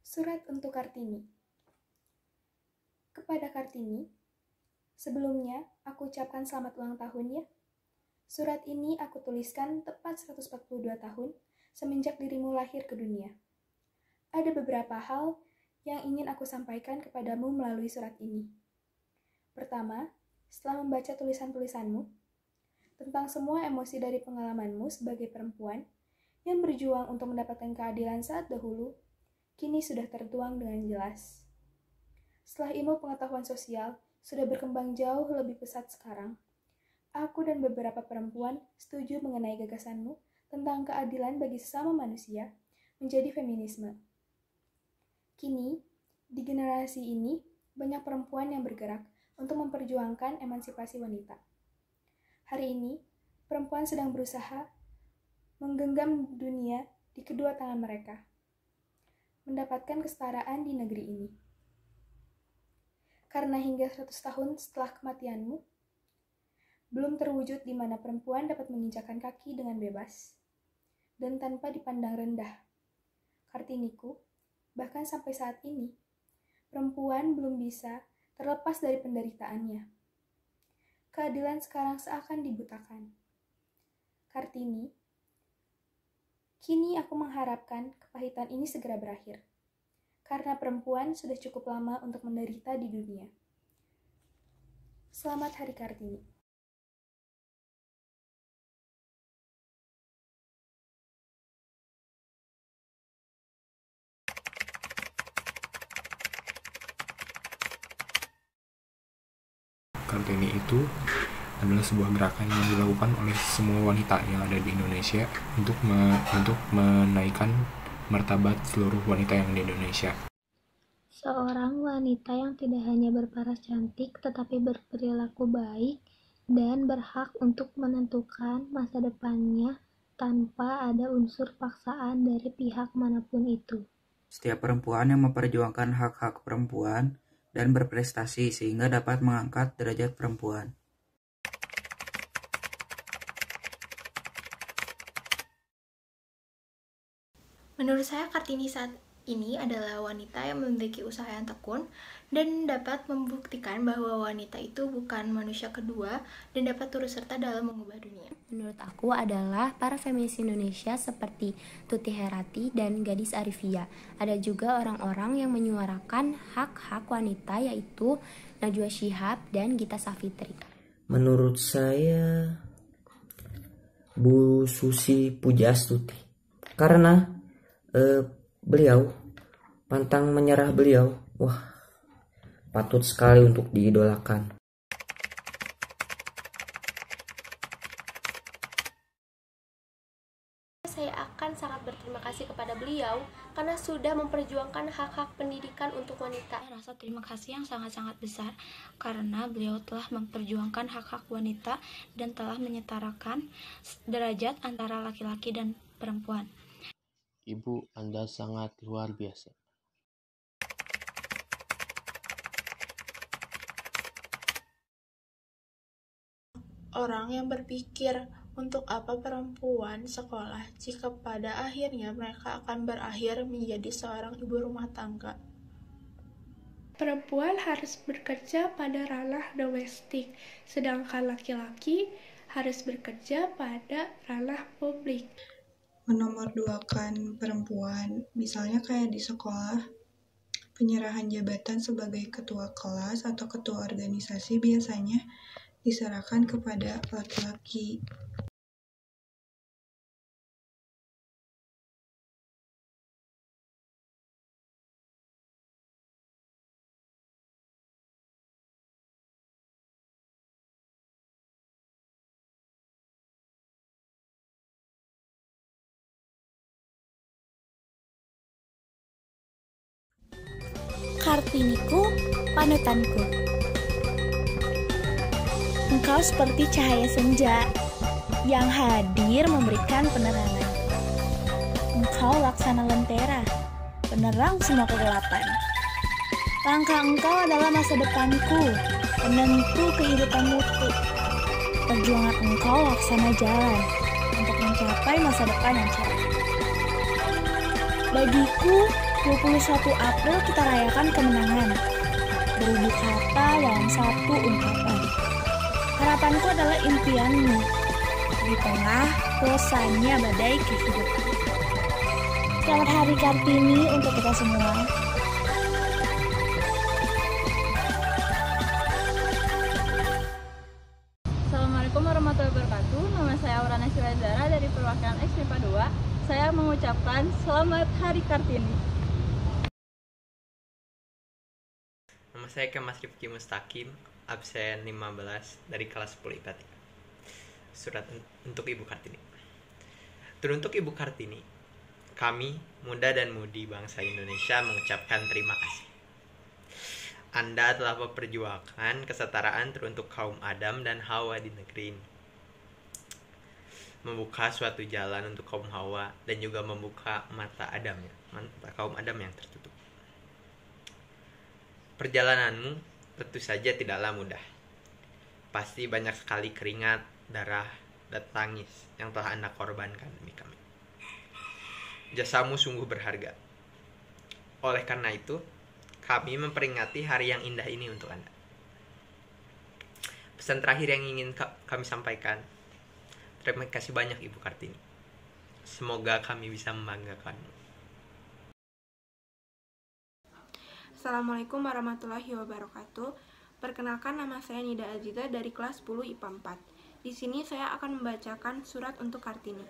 Surat untuk Kartini. Kepada Kartini, sebelumnya aku ucapkan selamat ulang tahun ya. Surat ini aku tuliskan tepat 142 tahun semenjak dirimu lahir ke dunia. Ada beberapa hal yang ingin aku sampaikan kepadamu melalui surat ini. Pertama, setelah membaca tulisan-tulisanmu, tentang semua emosi dari pengalamanmu sebagai perempuan yang berjuang untuk mendapatkan keadilan saat dahulu, kini sudah tertuang dengan jelas. Setelah ilmu pengetahuan sosial sudah berkembang jauh lebih pesat sekarang, aku dan beberapa perempuan setuju mengenai gagasanmu tentang keadilan bagi sesama manusia menjadi feminisme. Kini, di generasi ini, banyak perempuan yang bergerak untuk memperjuangkan emansipasi wanita. Hari ini, perempuan sedang berusaha menggenggam dunia di kedua tangan mereka, mendapatkan kesetaraan di negeri ini. Karena hingga 100 tahun setelah kematianmu, belum terwujud di mana perempuan dapat menginjakkan kaki dengan bebas dan tanpa dipandang rendah. Kartiniku, bahkan sampai saat ini, perempuan belum bisa terlepas dari penderitaannya. Keadilan sekarang seakan dibutakan. Kartini, kini aku mengharapkan kepahitan ini segera berakhir, karena perempuan sudah cukup lama untuk menderita di dunia. Selamat Hari Kartini. Kartini itu adalah sebuah gerakan yang dilakukan oleh semua wanita yang ada di Indonesia untuk menaikkan martabat seluruh wanita yang di Indonesia. Seorang wanita yang tidak hanya berparas cantik tetapi berperilaku baik dan berhak untuk menentukan masa depannya tanpa ada unsur paksaan dari pihak manapun itu. Setiap perempuan yang memperjuangkan hak-hak perempuan dan berprestasi sehingga dapat mengangkat derajat perempuan. Menurut saya, Kartini saat ini adalah wanita yang memiliki usaha yang tekun dan dapat membuktikan bahwa wanita itu bukan manusia kedua dan dapat turut serta dalam mengubah dunia. Menurut aku adalah para feminis Indonesia seperti Tuti Herati dan Gadis Arifia. Ada juga orang-orang yang menyuarakan hak-hak wanita yaitu Najwa Shihab dan Gita Savitri. Menurut saya Bu Susi Pujastuti, karena beliau pantang menyerah. Beliau patut sekali untuk diidolakan. Saya akan sangat berterima kasih kepada beliau karena sudah memperjuangkan hak-hak pendidikan untuk wanita. Saya rasa terima kasih yang sangat-sangat besar karena beliau telah memperjuangkan hak-hak wanita dan telah menyetarakan derajat antara laki-laki dan perempuan. Ibu, Anda sangat luar biasa. Orang yang berpikir, untuk apa perempuan sekolah jika pada akhirnya mereka akan berakhir menjadi seorang ibu rumah tangga. Perempuan harus bekerja pada ranah domestik, sedangkan laki-laki harus bekerja pada ranah publik. Menomorduakan perempuan, misalnya kayak di sekolah, penyerahan jabatan sebagai ketua kelas atau ketua organisasi biasanya diserahkan kepada laki-laki. Kartiniku, panutanku. Engkau seperti cahaya senja yang hadir memberikan penerangan. Engkau laksana lentera, penerang semua kegelapan. Langkah engkau adalah masa depanku, penentu kehidupan mutu. Perjuangan engkau laksana jalan untuk mencapai masa depan yang cerah. Bagiku, 21 April kita rayakan kemenangan. Beribu kata dalam satu ungkapan. Harapanku adalah impianmu di tengah bosannya badai kehidupan. Selamat Hari Kartini untuk kita semua. Assalamualaikum warahmatullahi wabarakatuh. Nama saya Aurana Silazara dari perwakilan XMIPA 2. Saya mengucapkan Selamat Hari Kartini. Nama saya Kemas Rifki Mustaqim, absen 15 dari kelas 10 IPA 3. Surat untuk Ibu Kartini. Teruntuk Ibu Kartini, kami, muda dan mudi bangsa Indonesia mengucapkan terima kasih. Anda telah memperjuangkan kesetaraan teruntuk kaum Adam dan Hawa di negeri ini. Membuka suatu jalan untuk kaum Hawa dan juga membuka mata kaum Adam yang tertutup. Perjalananmu tentu saja tidaklah mudah. Pasti banyak sekali keringat, darah, dan tangis yang telah Anda korbankan demi kami. Jasamu sungguh berharga. Oleh karena itu, kami memperingati hari yang indah ini untuk Anda. Pesan terakhir yang ingin kami sampaikan, terima kasih banyak Ibu Kartini. Semoga kami bisa membanggakanmu. Assalamualaikum warahmatullahi wabarakatuh. Perkenalkan, nama saya Nida Aziza dari kelas 10 IPA 4. Di sini saya akan membacakan surat untuk Kartini.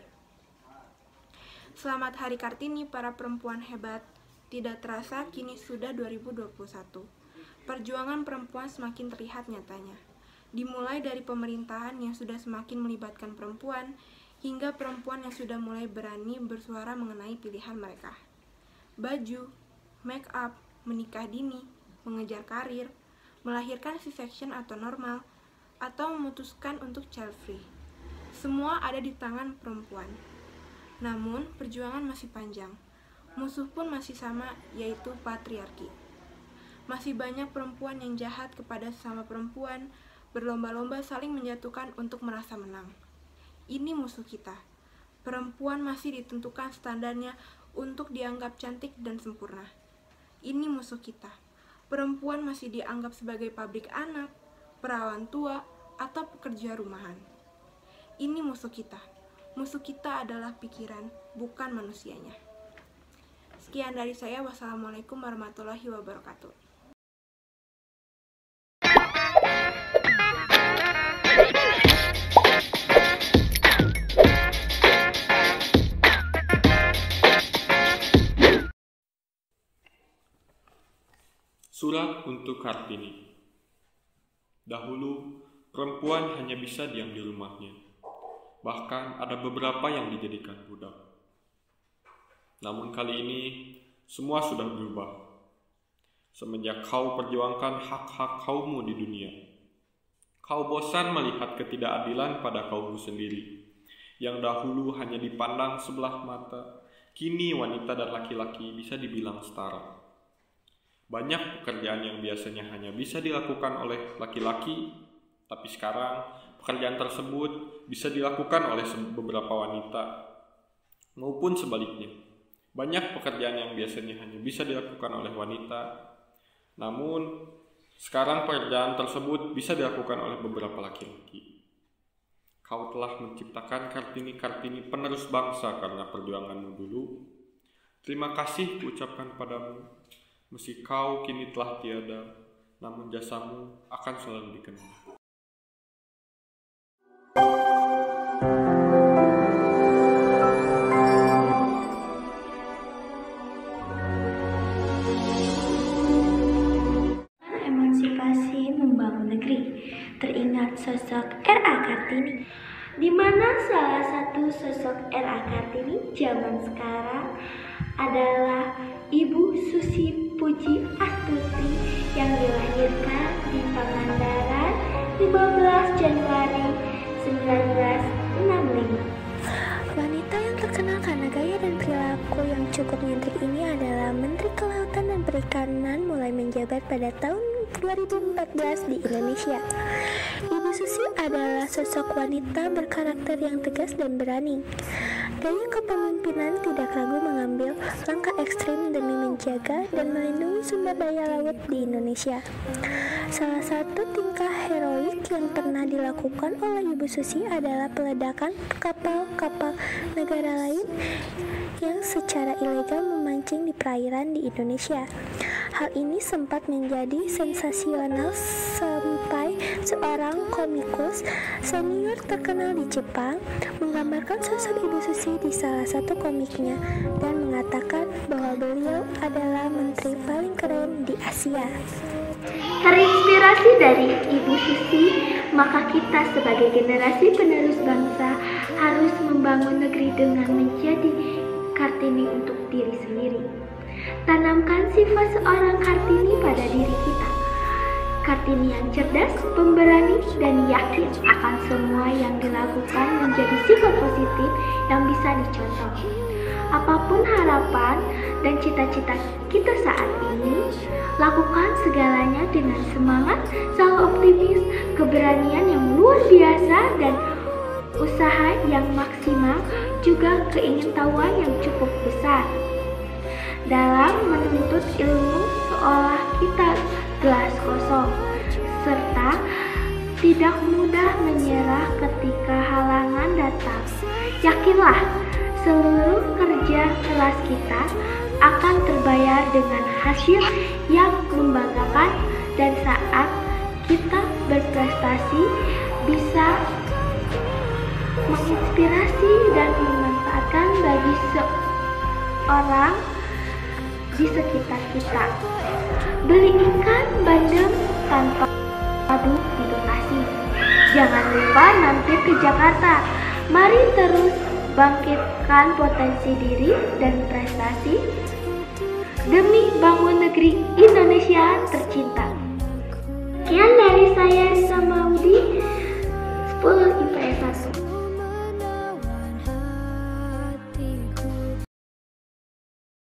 Selamat Hari Kartini para perempuan hebat. Tidak terasa kini sudah 2021. Perjuangan perempuan semakin terlihat nyatanya. Dimulai dari pemerintahan yang sudah semakin melibatkan perempuan, hingga perempuan yang sudah mulai berani bersuara mengenai pilihan mereka. Baju, make up, menikah dini, mengejar karir, melahirkan C-section atau normal, atau memutuskan untuk child free. Semua ada di tangan perempuan. Namun, perjuangan masih panjang. Musuh pun masih sama, yaitu patriarki. Masih banyak perempuan yang jahat kepada sesama perempuan, berlomba-lomba saling menjatuhkan untuk merasa menang. Ini musuh kita. Perempuan masih ditentukan standarnya untuk dianggap cantik dan sempurna. Ini musuh kita. Perempuan masih dianggap sebagai pabrik anak, perawan tua, atau pekerja rumahan. Ini musuh kita. Musuh kita adalah pikiran, bukan manusianya. Sekian dari saya. Wassalamualaikum warahmatullahi wabarakatuh. Surat untuk Kartini. Dahulu, perempuan hanya bisa diam di rumahnya. Bahkan ada beberapa yang dijadikan budak. Namun kali ini, semua sudah berubah. Semenjak kau perjuangkan hak-hak kaummu di dunia, kau bosan melihat ketidakadilan pada kaummu sendiri. Yang dahulu hanya dipandang sebelah mata, kini wanita dan laki-laki bisa dibilang setara. Banyak pekerjaan yang biasanya hanya bisa dilakukan oleh laki-laki, tapi sekarang pekerjaan tersebut bisa dilakukan oleh beberapa wanita, maupun sebaliknya. Banyak pekerjaan yang biasanya hanya bisa dilakukan oleh wanita, namun sekarang pekerjaan tersebut bisa dilakukan oleh beberapa laki-laki. Kau telah menciptakan Kartini-Kartini penerus bangsa karena perjuanganmu dulu. Terima kasih kuucapkan padamu. Meski kau kini telah tiada, namun jasamu akan selalu dikenang. Emansipasi membangun negeri. Teringat sosok R.A. Kartini, di mana salah satu sosok R.A. Kartini zaman sekarang adalah Ibu Susi Puji Astuti yang dilahirkan di Pangandaran 15 Januari 1965. Wanita yang terkenal karena gaya dan perilaku yang cukup nyentrik ini adalah Menteri Kelautan dan Perikanan mulai menjabat pada tahun 2014 di Indonesia. Ibu Susi adalah sosok wanita berkarakter yang tegas dan berani. Gaya kepemimpinan tidak ragu mengambil langkah ekstrim demi menjaga dan melindungi sumber daya laut di Indonesia. Salah satu tingkah heroik yang pernah dilakukan oleh Ibu Susi adalah peledakan kapal-kapal negara lain yang secara ilegal memancing di perairan di Indonesia. Hal ini sempat menjadi sensasional sampai seorang komikus senior terkenal di Jepang menggambarkan sosok Ibu Susi di salah satu komiknya dan mengatakan bahwa beliau adalah menteri paling keren di Asia. Terinspirasi dari Ibu Susi, maka kita sebagai generasi penerus bangsa harus membangun negeri dengan menjadi Kartini untuk diri sendiri. Tanamkan sifat seorang Kartini pada diri kita. Kartini yang cerdas, pemberani, dan yakin akan semua yang dilakukan menjadi sifat positif yang bisa dicontoh. Apapun harapan dan cita-cita kita saat ini, lakukan segalanya dengan semangat, selalu optimis, keberanian yang luar biasa, dan usaha yang maksimal, juga keingintahuan yang cukup besar. Dalam menuntut ilmu seolah kita gelas kosong, serta tidak mudah menyerah ketika halangan datang. Yakinlah, seluruh kerja keras kita akan terbayar dengan hasil yang membanggakan, dan saat kita berprestasi bisa menginspirasi dan memanfaatkan bagi seorang di sekitar kita. Beli ikan bandeng tanpa padu di Bekasi. Jangan lupa mampir ke Jakarta. Mari terus bangkitkan potensi diri dan prestasi demi bangun negeri Indonesia tercinta. Sekian dari saya, Risa Maudi, 10 IPS 1.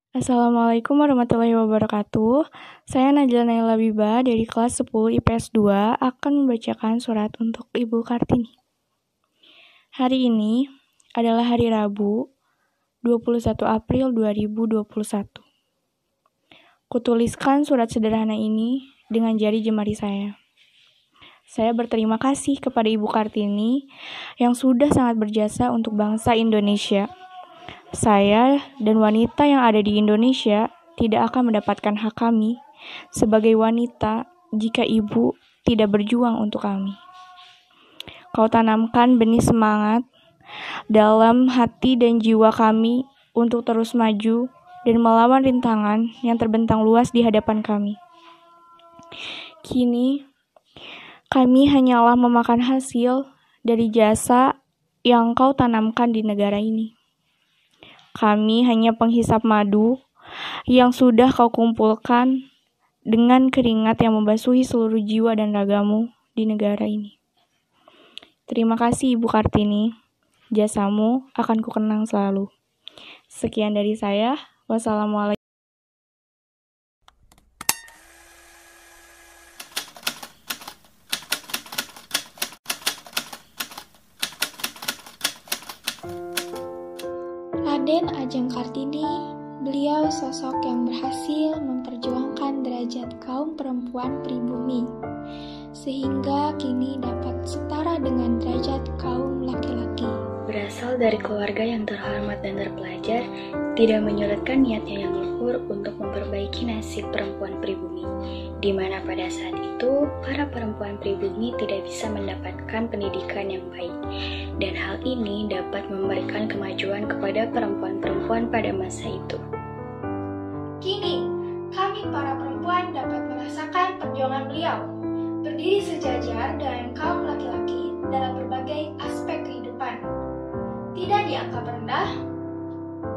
Assalamualaikum warahmatullahi wabarakatuh. Saya Najla Naila Biba dari kelas 10 IPS 2 akan membacakan surat untuk Ibu Kartini. Hari ini adalah hari Rabu, 21 April 2021. Kutuliskan surat sederhana ini dengan jari jemari saya. Saya berterima kasih kepada Ibu Kartini yang sudah sangat berjasa untuk bangsa Indonesia. Saya dan wanita yang ada di Indonesia tidak akan mendapatkan hak kami sebagai wanita jika ibu tidak berjuang untuk kami. Kau tanamkan benih semangat dalam hati dan jiwa kami untuk terus maju dan melawan rintangan yang terbentang luas di hadapan kami. Kini, kami hanyalah memakan hasil dari jasa yang kau tanamkan di negara ini. Kami hanya penghisap madu yang sudah kau kumpulkan dengan keringat yang membasuhi seluruh jiwa dan ragamu di negara ini. Terima kasih Ibu Kartini, jasamu akan kukenang selalu. Sekian dari saya, wassalamualaikum. Raden Ajeng Kartini, beliau sosok yang berhasil memperjuangkan derajat kaum perempuan pribumi, sehingga kini dapat setara dengan derajat kaum laki-laki. Berasal dari keluarga yang terhormat dan terpelajar, tidak menyurutkan niatnya yang luhur untuk memperbaiki nasib perempuan pribumi, di mana pada saat itu para perempuan pribumi tidak bisa mendapatkan pendidikan yang baik, dan hal ini dapat memberikan kemajuan kepada perempuan-perempuan pada masa itu. Kini, kami para perempuan dapat merasakan perjuangan beliau, berdiri sejajar dengan kaum laki-laki dalam berbagai aspek kehidupan. Tidak dianggap rendah,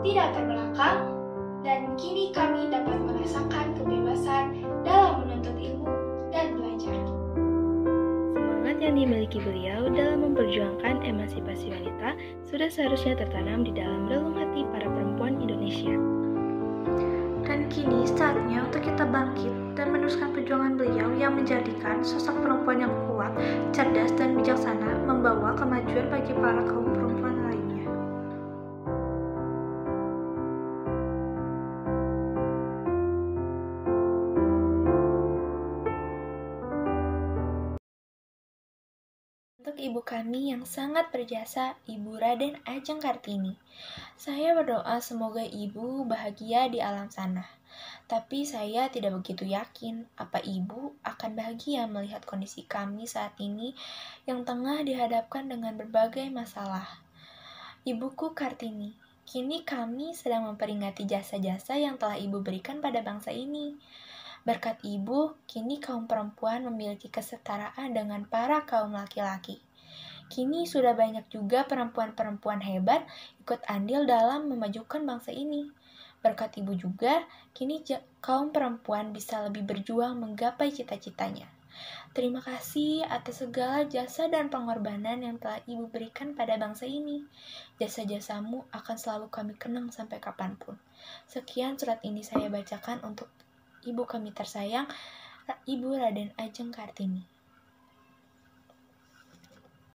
tidak terbelakang, dan kini kami dapat merasakan kebebasan dalam menuntut ilmu dan belajar. Semangat yang dimiliki beliau dalam memperjuangkan emansipasi wanita sudah seharusnya tertanam di dalam relung hati para perempuan Indonesia. Dan kini saatnya untuk kita bangkit dan meneruskan perjuangan beliau yang menjadikan sosok perempuan yang kuat, cerdas, dan bijaksana membawa kemajuan bagi para kaum perempuan lainnya. ibu kami yang sangat berjasa, Ibu Raden Ajeng Kartini. Saya berdoa semoga ibu bahagia di alam sana. Tapi saya tidak begitu yakin apa ibu akan bahagia melihat kondisi kami saat ini yang tengah dihadapkan dengan berbagai masalah. Ibuku Kartini, kini kami sedang memperingati jasa-jasa yang telah ibu berikan pada bangsa ini. Berkat ibu, kini kaum perempuan memiliki kesetaraan dengan para kaum laki-laki. Kini sudah banyak juga perempuan-perempuan hebat ikut andil dalam memajukan bangsa ini. Berkat ibu juga, kini kaum perempuan bisa lebih berjuang menggapai cita-citanya. Terima kasih atas segala jasa dan pengorbanan yang telah ibu berikan pada bangsa ini. Jasa-jasamu akan selalu kami kenang sampai kapanpun. Sekian surat ini saya bacakan untuk ibu kami tersayang, Ibu Raden Ajeng Kartini.